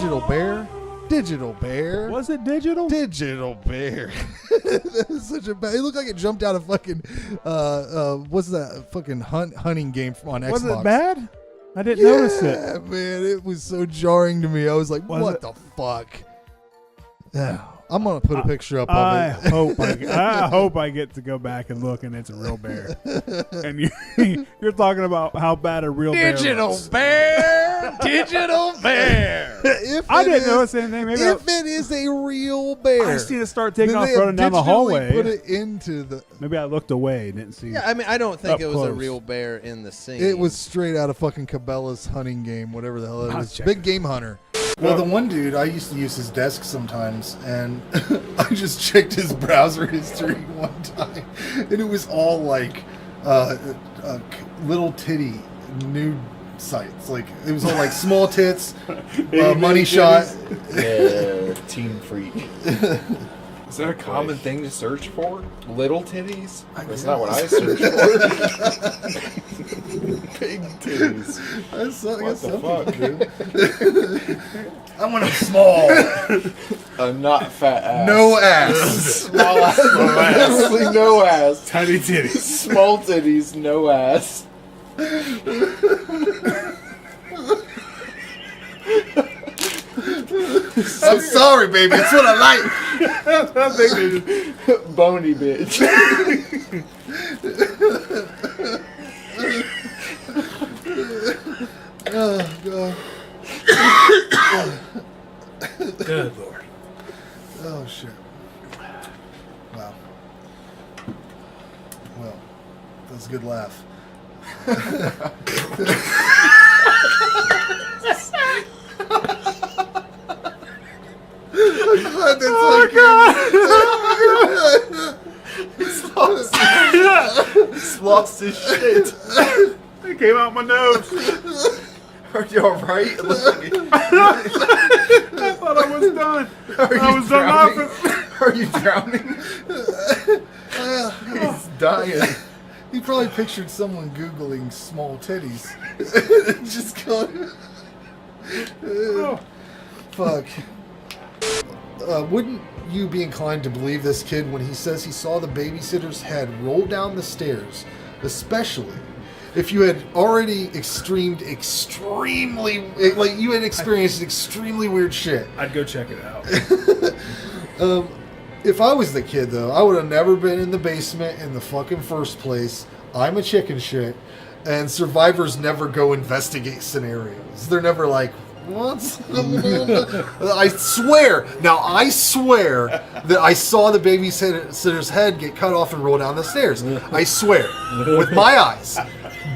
Digital Bear. Digital Bear. Was it digital? Digital Bear. That is such a bad. It looked like it jumped out of fucking. What's that fucking hunting game on Xbox? Was it bad? I didn't notice it. Yeah, man, it was so jarring to me. I was like, what the fuck? Yeah. I'm gonna put a picture up of it. I hope I get to go back and look, and it's a real bear. And you're talking about how bad a real Digital bear. Digital Bear. I didn't notice anything. Maybe if it is a real bear, I see it start taking off running down the hallway. Put it into the. Maybe I looked away and didn't see. Yeah, I mean, I don't think it was close. a real bear in the scene. It was straight out of fucking Cabela's hunting game, whatever the hell it was. Big Game Hunter. Well, the one dude, I used to use his desk sometimes, and I just checked his browser history one time, and it was all like little titty nude sites. Like, it was all like small tits, money shot. Yeah, teen freak. Is that a common thing to search for? Little titties? That's not what I searched for. Big titties. What the fuck, dude? I want them small. A not fat ass. No ass. Small ass. Absolutely no ass. Tiny titties. Small titties, no ass. I'm sorry, baby. It's what I like. I think it's bony bitch. Oh, God. Good Lord. Oh, shit. Wow. Well, that was a good laugh. He's lost his shit. It came out my nose. Are you alright? I thought I was done. I was drowning? done laughing. Are you drowning? He's dying. He probably pictured someone Googling small titties. Just going. Fuck. Wouldn't you be inclined to believe this kid when he says he saw the babysitter's head roll down the stairs, especially if you had already experienced extremely weird shit? I'd go check it out. If I was the kid, though, I would have never been in the basement in the fucking first place. I'm a chicken shit, and survivors never go investigate scenarios. They're never like, what's I swear that I saw the babysitter's head get cut off and roll down the stairs. I swear. With my eyes.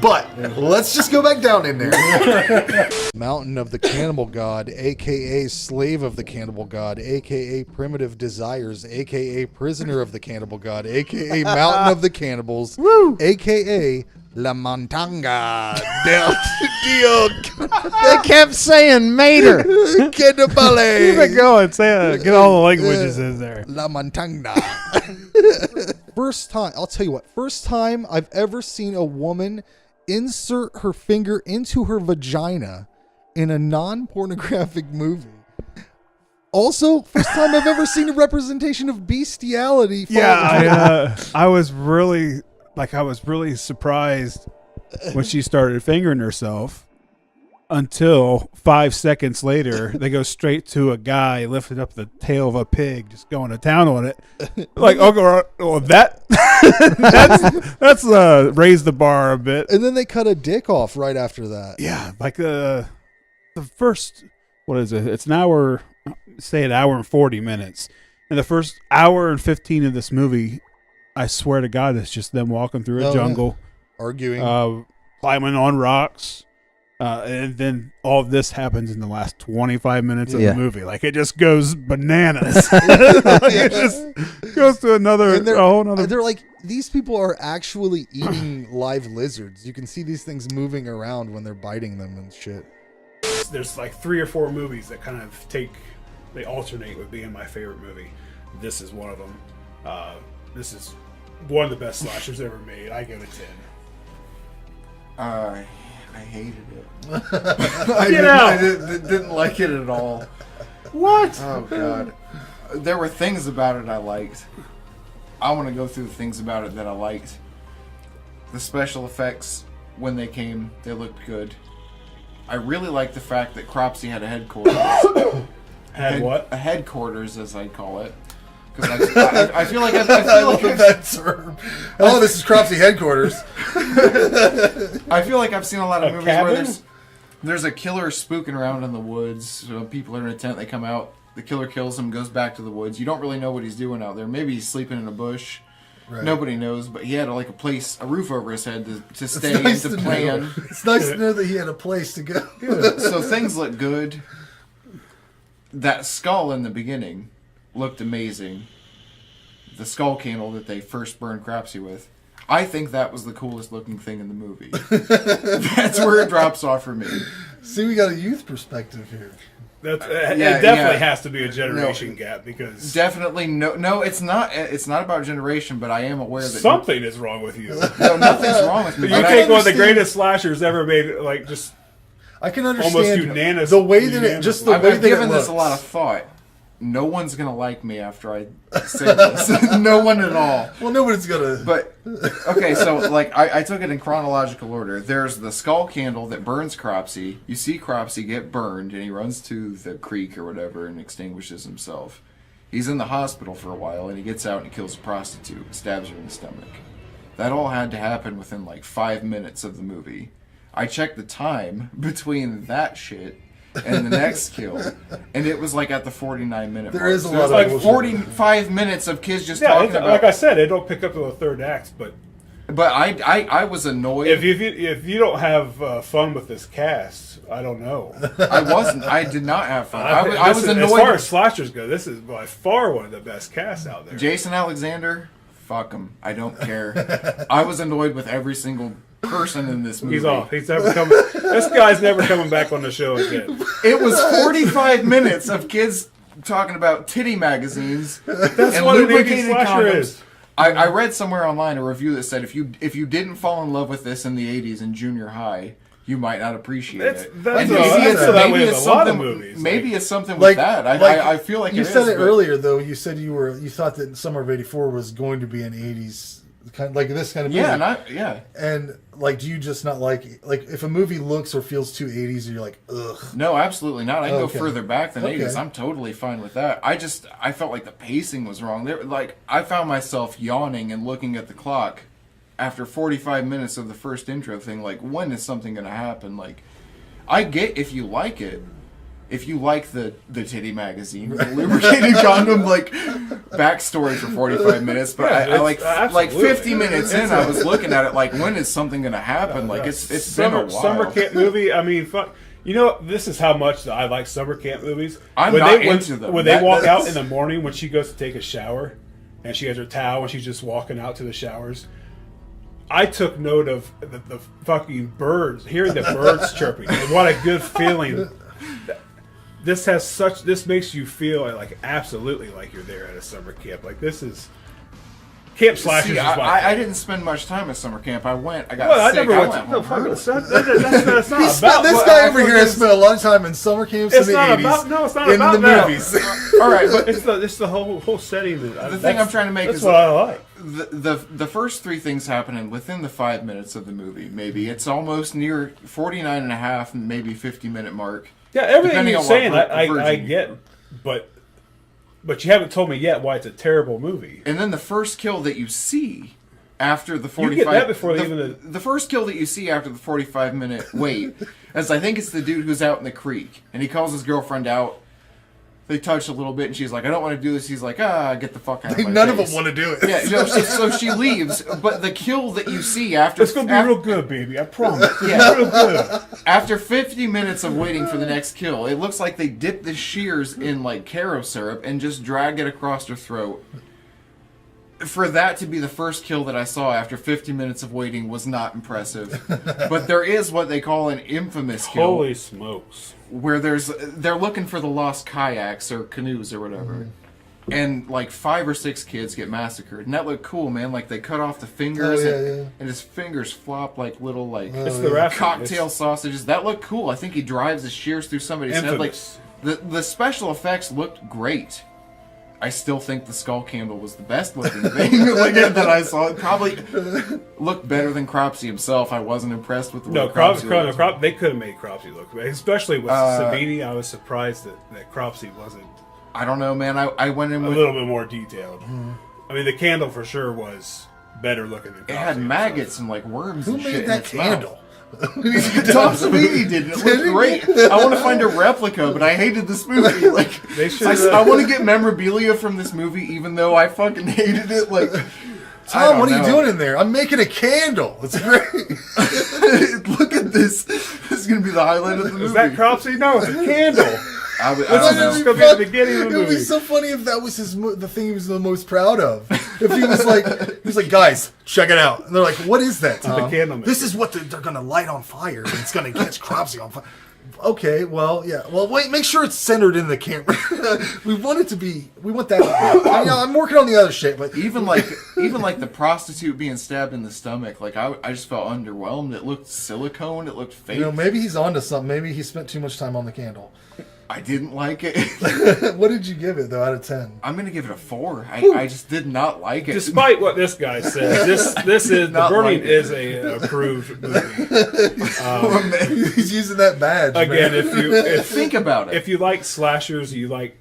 But let's just go back down in there. Mountain of the Cannibal God, a.k.a. Slave of the Cannibal God, a.k.a. Primitive Desires, a.k.a. Prisoner of the Cannibal God, a.k.a. Mountain of the Cannibals, a.k.a. La Montanga del They kept saying Mater. Cannibale. Keep it going. Get all the languages in there. La Montanga. First time, I'll tell you what, first time I've ever seen a woman insert her finger into her vagina in a non-pornographic movie. Also, first time I've ever seen a representation of bestiality. Yeah, I was really surprised when she started fingering herself until 5 seconds later, they go straight to a guy lifting up the tail of a pig, just going to town on it. Like, that's raised the bar a bit. And then they cut a dick off right after that. Yeah, like the first, what is it? It's an hour and 40 minutes. And the first hour and 15 of this movie, I swear to God, it's just them walking through a jungle. Yeah. Arguing. Climbing on rocks. And then all of this happens in the last 25 minutes of the movie. Like, it just goes bananas. It just goes to a whole nother. They're like, these people are actually eating live lizards. You can see these things moving around when they're biting them and shit. There's like 3 or 4 movies that kind of they alternate with being my favorite movie. This is one of them. This is one of the best slashers ever made. I give it 10. I hated it. out. I didn't like it at all. What? Oh god. There were things about it I liked. I want to go through the things about it that I liked. The special effects, when they came, they looked good. I really liked the fact that Cropsy had a headquarters. What? A headquarters, as I call it. Because I feel like I feel I like love that term. Oh, this is Cropsy headquarters. I feel like I've seen a lot of A movies cabin? where there's a killer spooking around in the woods. So people are in a tent, they come out, the killer kills him, goes back to the woods. You don't really know what he's doing out there. Maybe he's sleeping in a bush. Right. Nobody knows, but he had like a roof over his head to stay Nice and to to plan. know. It's nice to know that he had a place to go. So things look good. That skull in the beginning looked amazing. The skull candle that they first burned Cropsy with. I think that was the coolest looking thing in the movie. That's where it drops off for me. See, we got a youth perspective here. It Yeah, definitely yeah. has to be a generation gap because Definitely no. It's not. It's not about generation, but I am aware that something is wrong with you. No, nothing's wrong with me. You but take one of the understand- greatest slashers ever made, like just I can almost understand the way that it just the I've way that given it this looks. a lot of thought. No one's gonna like me after I say this. No one at all. Well, nobody's gonna. But okay, so like I took it in chronological order. There's the skull candle that burns Cropsy. You see Cropsy get burned, and he runs to the creek or whatever and extinguishes himself. He's in the hospital for a while, and he gets out and he kills a prostitute, stabs her in the stomach. That all had to happen within like 5 minutes of the movie. I checked the time between that shit and the next kill, and it was like at the 49-minute There mark. is a So lot it's of like bullshit. 45 minutes of kids just yeah. talking It's, about. like I said, it don't pick up to the third act. But But I was annoyed. if you don't have fun with this cast, I don't know. I wasn't. I did not have fun. I was As annoyed. far as slashers go, this is by far one of the best casts out there. Jason Alexander, fuck him. I don't care. I was annoyed with every single person in this movie. He's off. He's never coming. This guy's never coming back on the show again. It was 45 minutes of kids talking about titty magazines That's and what an 80s lubricated slasher condoms. is. I read somewhere online a review that said if you didn't fall in love with this in the 80s in junior high, you might not appreciate it. That's And that way with it's a lot of something. movies. Maybe it's something with like that. like, I feel like you it said is, it but- earlier though. You said you thought that Summer of '84 was going to be an '80s kind like this kind of movie. Yeah, And like, do you just not like if a movie looks or feels too '80s, you're like, ugh. No, absolutely not. I can Okay. go further back than Okay. 80s. I'm totally fine with that. I felt like the pacing was wrong. I found myself yawning and looking at the clock after 45 minutes of the first intro thing. Like, when is something going to happen? Like, I get if you like it. If you like the titty magazine, the lubricated condom, like, backstory for 45 minutes, but Yeah, I like absolutely. 50 minutes in, I was looking at it like, when is something going to happen? Like, it's been a while. Summer camp movie. I mean, fuck. You know, this is how much I like summer camp movies. I'm when not they, into them. When they walk out That's- in the morning, when she goes to take a shower, and she has her towel, and she's just walking out to the showers. I took note of the fucking birds, hearing the birds chirping. And what a good feeling. This makes you feel like absolutely like you're there at a summer camp. Like, this is camp slashers. See, is my I didn't spend much time at summer camp. I got Well, I sick. never went went to no, home fuck early. it. That's not This about guy over here has spent a lot of time in summer camps It's in the not '80s. about- no, it's not in about the that. movies. All right, but it's the whole setting. the thing I'm trying to make that's is what I like. the first three things happening within the 5 minutes of the movie. Maybe it's almost near 49 and a half, maybe 50-minute mark. Yeah, everything Depending you're on what saying, version I you- get, but you haven't told me yet why it's a terrible movie. And then the first kill that you see after the 45 You get that before the first kill that you see after the 45-minute wait, as I think it's the dude who's out in the creek, and he calls his girlfriend out. They touch a little bit, and she's like, "I don't want to do this." He's like, "Get the fuck out of my None of face." them want to do it. Yeah, no, so she leaves, but the kill that you see after It's gonna be real good, baby. I promise. Yeah. Real good. after 50 minutes of waiting for the next kill, it looks like they dipped the shears in like Caro syrup and just dragged it across her throat. For that to be the first kill that I saw after 50 minutes of waiting was not impressive. But there is what they call an infamous kill, Holy smokes! where they're looking for the lost kayaks or canoes or whatever. and like 5 or 6 kids get massacred, and that looked cool, man. Like they cut off the fingers, and his fingers flop like little like It's the rap cocktail sausages. That looked cool. I think he drives his shears through somebody's head. Like the special effects looked great. I still think the skull candle was the best looking thing that I saw. It probably looked better than Cropsy himself. I wasn't impressed with the way Cropsy looked. They could have made Cropsy look, especially with Savini. I was surprised that Cropsy wasn't. I don't know, man. I went in a with little bit more detailed. I mean, the candle for sure was better looking than Cropsy. It had maggots and like worms. Who and made shit that in its candle? Mouth. Tom Savini did it. It looked great. I want to find a replica, but I hated this movie. Like, I want to get memorabilia from this movie, even though I fucking hated it. Like, Tom, what are you doing in there? I'm making a candle. It's great. Look at this. This is gonna be the highlight of the movie. Is that Cropsy? No, it's a candle. I don't know. It's gonna be the beginning of the movie. It would be so funny if that was the thing he was the most proud of. If he was like, guys, check it out. And they're like, what is that, Tom? The candle maker. This is what they're going to light on fire, and it's going to catch Cropsy on fire. Okay, well, yeah. Well, wait, make sure it's centered in the camera. We want it to be. We want that. I'm working on the other shit, but even like the prostitute being stabbed in the stomach, like I just felt underwhelmed. It looked silicone. It looked fake. Maybe he's onto something. Maybe he spent too much time on the candle. I didn't like it. What did you give it though out of 10? I'm gonna give it a 4. I just did not like it. Despite what this guy said, this is The Burning is a approved movie. He's using that badge again. Man. If think about it, if you like slashers, you like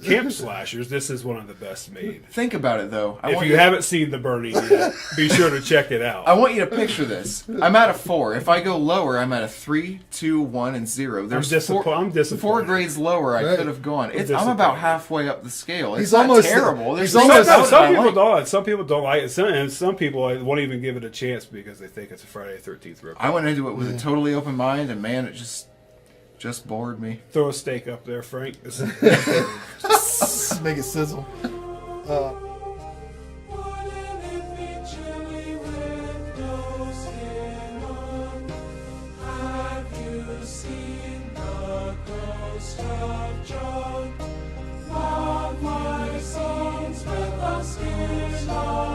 camp slashers, this is one of the best made. Think about it though. If you haven't seen The Burning yet, be sure to check it out. I want you to picture this. I'm at a 4. If I go lower, I'm at a 3, 2, 1, and 0. There's I'm disappointed. 4 grades lower I could have gone. I'm about halfway up the scale. It's not almost terrible. Some people don't. Some people don't like it, and some people won't even give it a chance because they think it's a Friday the 13th ripoff. I went into it with a totally open mind, and man, it just bored me. Throw a steak up there, Frank. Make it sizzle. Have you seen the ghost of John? Not my songs with the skin on.